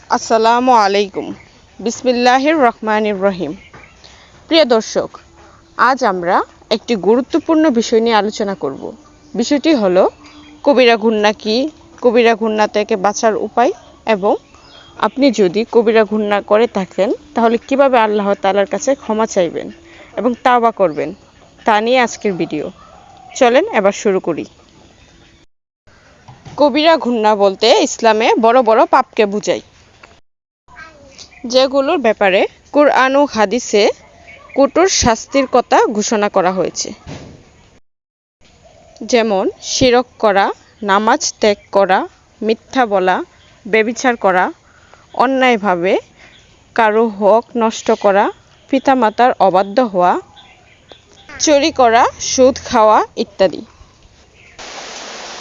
আসসালামু আলাইকুম। বিসমিল্লাহির রহমানির রহিম। প্রিয় দর্শক, আজ আমরা একটি গুরুত্বপূর্ণ বিষয় নিয়ে আলোচনা করব। বিষয়টি হলো কবিরা ঘুণনা কি, কবিরা ঘুণনা থেকে বাঁচার উপায় এবং আপনি যদি কবিরা ঘুণনা করে থাকেন তাহলে কিভাবে আল্লাহ তাআলার কাছে ক্ষমা চাইবেন এবং তাওবা করবেন, তা নিয়ে আজকের ভিডিও। চলেন এবার শুরু করি। কবিরা ঘুণনা বলতে ইসলামে বড় বড় পাপকে বোঝায়, যেগুলোর ব্যাপারে কুরআন ও হাদিসে কঠোর শাস্তির কথা ঘোষণা করা হয়েছে। যেমন শিরক করা, নামাজ ত্যাগ করা, মিথ্যা বলা, ব্যভিচার করা, অন্যায়ভাবে কারো হক নষ্ট করা, পিতামাতার অবাধ্য হওয়া, চুরি করা, সুদ খাওয়া ইত্যাদি।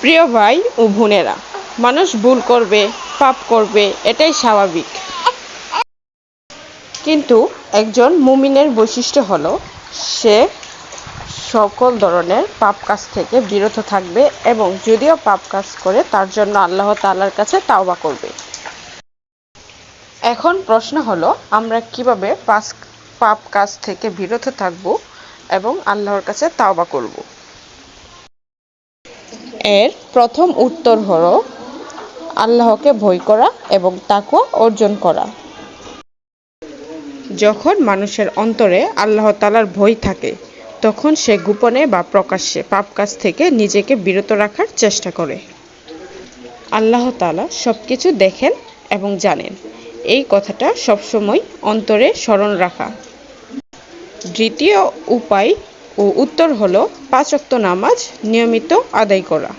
প্রিয় ভাই ও বোনেরা, মানুষ ভুল করবে, পাপ করবে, এটাই স্বাভাবিক। কিন্তু একজন মুমিনের বৈশিষ্ট্য হলো সে সকল ধরনের পাপ কাজ থেকে বিরত থাকবে এবং যদিও পাপ কাজ করে তার জন্য আল্লাহ তাআলার কাছে তাওবা করবে। এখন প্রশ্ন হলো, আমরা কিভাবে পাপ কাজ থেকে বিরত থাকব এবং আল্লাহর কাছে তাওবা করব? এর প্রথম উত্তর হলো আল্লাহকে ভয় করা এবং তাকওয়া অর্জন করা। যখন মানুষের অন্তরে আল্লাহ তাআলার ভয় থাকে তখন সে গোপনে বা প্রকাশ্যে পাপ কাজ থেকে নিজেকে বিরত রাখার চেষ্টা করে। আল্লাহ তাআলা সবকিছু দেখেন এবং জানেন, এই কথাটা সবসময় অন্তরে স্মরণ রাখা। দ্বিতীয় উপায় ও উত্তর হলো 5 ওয়াক্ত নামাজ নিয়মিত আদায় করা।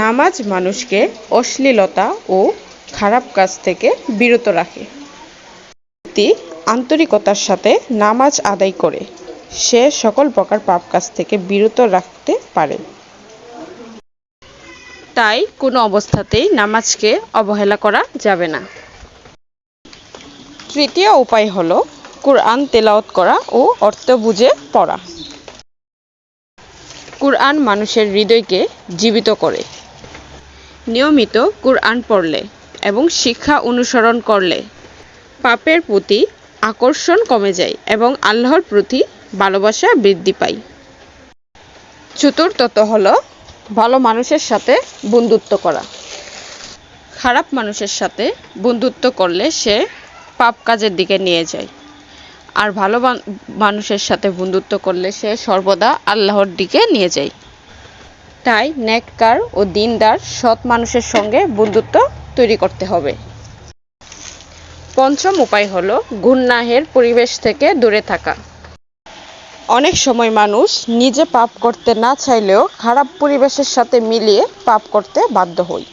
নামাজ মানুষকে অশ্লীলতা ও খারাপ কাজ থেকে বিরত রাখে। ব্যক্তি আন্তরিকতার সাথে নামাজ আদায় করে সে সকল প্রকার পাপ কাজ থেকে বিরত রাখতে পারে। তাই কোনো অবস্থাতেই নামাজকে অবহেলা করা যাবে না। তৃতীয় উপায় হলো কুরআন তেলাওয়াত করা ও অর্থ বুঝে পড়া। কুরআন মানুষের হৃদয়কে জীবিত করে। নিয়মিত কুরআন পড়লে এবং শিক্ষা অনুসরণ করলে পাপের প্রতি আকর্ষণ কমে যায় এবং আল্লাহর প্রতি ভালোবাসা বৃদ্ধি পায়। চতুর্থত হলো ভালো মানুষের সাথে বন্ধুত্ব করা। খারাপ মানুষের সাথে বন্ধুত্ব করলে সে পাপ কাজের দিকে নিয়ে যায়, আর ভালো মানুষের সাথে বন্ধুত্ব করলে সে সর্বদা আল্লাহর দিকে নিয়ে যায়। তাই নেককার ও দিনদার সৎ মানুষের সঙ্গে বন্ধুত্ব তৈরি করতে হবে। পঞ্চম উপায় হলো গুনাহের পরিবেশ থেকে দূরে থাকা। অনেক সময় মানুষ নিজে পাপ করতে না চাইলেও খারাপ পরিবেশের সাথে মিলিয়ে পাপ করতে বাধ্য হয়।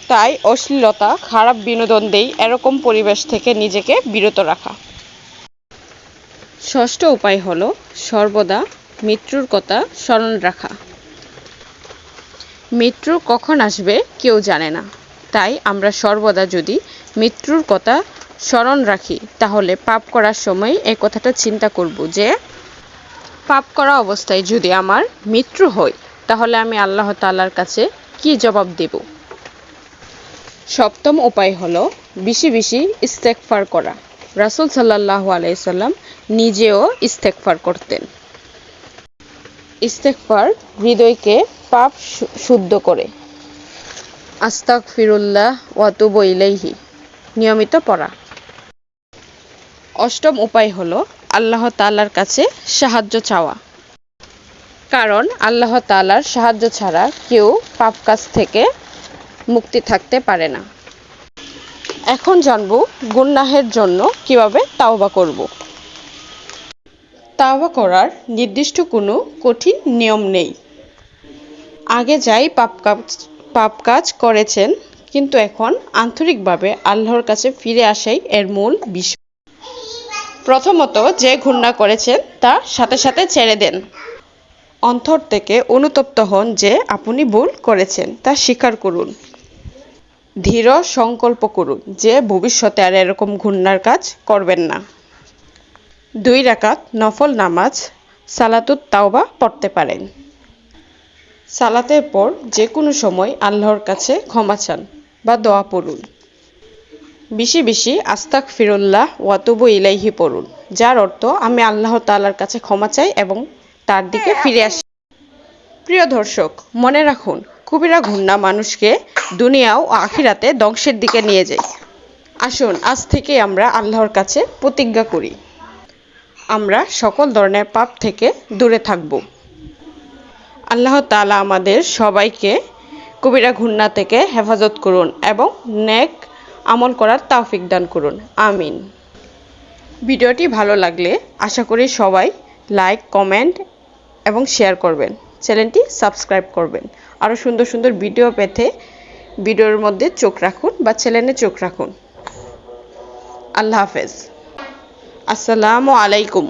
তাই অশ্লীলতা, খারাপ বিনোদন দেই এরকম পরিবেশ থেকে নিজেকে বিরত রাখা। ষষ্ঠ উপায় হলো সর্বদা মৃত্যুর কথা স্মরণ রাখা। মৃত্যু কখন আসবে কেউ জানে না, তাই আমরা সর্বদা যদি মৃত্যুর কথা স্মরণ রাখি তাহলে পাপ করার সময় এই কথাটা চিন্তা করব যে পাপ করা অবস্থায় যদি আমার মৃত্যু হয় তাহলে আমি আল্লাহ তাআলার কাছে কি জবাব দেব। সপ্তম উপায় হলো বেশি বেশি ইস্তেগফার করা। রাসূল সাল্লাল্লাহু আলাইহি সাল্লাম নিজেও ইস্তেগফার করতেন। ইস্তেগফার হৃদয়কে পাপ শুদ্ধ করে। আস্তাগফিরুল্লাহ ওয়া আতুবু ইলাইহি নিয়মিত পড়া। অষ্টম উপায় হলো আল্লাহ তাআলার কাছে সাহায্য চাওয়া, কারণ আল্লাহ তাআলার সাহায্য ছাড়া কেউ পাপ কাজ থেকে মুক্তি থাকতে পারে না। এখন জানব গুনাহের জন্য কিভাবে তাওবা করব। তাওবা করার নির্দিষ্ট কোনো কঠিন নিয়ম নেই। আগে যাই পাপ কাজ করেছেন কিন্তু এখন আন্তরিকভাবে আল্লাহর কাছে ফিরে আসাই এর মূল বিষয়। প্রথমত, যে ঘৃণা করেছেন তা সাথে সাথে ছেড়ে দেন। অন্তর থেকে অনুতপ্ত হন যে আপনি ভুল করেছেন, তা স্বীকার করুন। দৃঢ় সংকল্প করুন যে ভবিষ্যতে আর এরকম ঘৃণার কাজ করবেন না। 2 রাকাত নফল নামাজ সালাতুত তাওবা পড়তে পারেন। সালাতের পর যে কোনো সময় আল্লাহর কাছে ক্ষমা চান বা দোয়া পড়ুন। বেশি বেশি আস্তাগফিরুল্লাহ ওয়া তুবু ইলাইহি পড়ুন, যার অর্থ আমি আল্লাহ তাআলার কাছে ক্ষমা চাই এবং তার দিকে ফিরে আসি। প্রিয় দর্শক, মনে রাখুন, কবিরা গুনাহ মানুষকে দুনিয়া ও আখিরাতে ধ্বংসের দিকে নিয়ে যায়। আসুন আজ থেকে আমরা আল্লাহর কাছে প্রতিজ্ঞা করি, আমরা সকল ধরনের পাপ থেকে দূরে থাকব। আল্লাহ তাআলা আমাদের সবাইকে কবিরা গুনাহ থেকে হেফাজত করুন এবং নেক আমল করার তৌফিক দান করুন। আমিন। ভিডিওটি ভালো লাগলে আশা করি সবাই লাইক, কমেন্ট এবং শেয়ার করবেন। চ্যানেলটি সাবস্ক্রাইব করবেন। আরও সুন্দর সুন্দর ভিডিও পেতে ভিডিওর মধ্যে চোখ রাখুন বা চ্যানেলে চোখ রাখুন। আল্লাহ হাফেজ। আসসালামু আলাইকুম।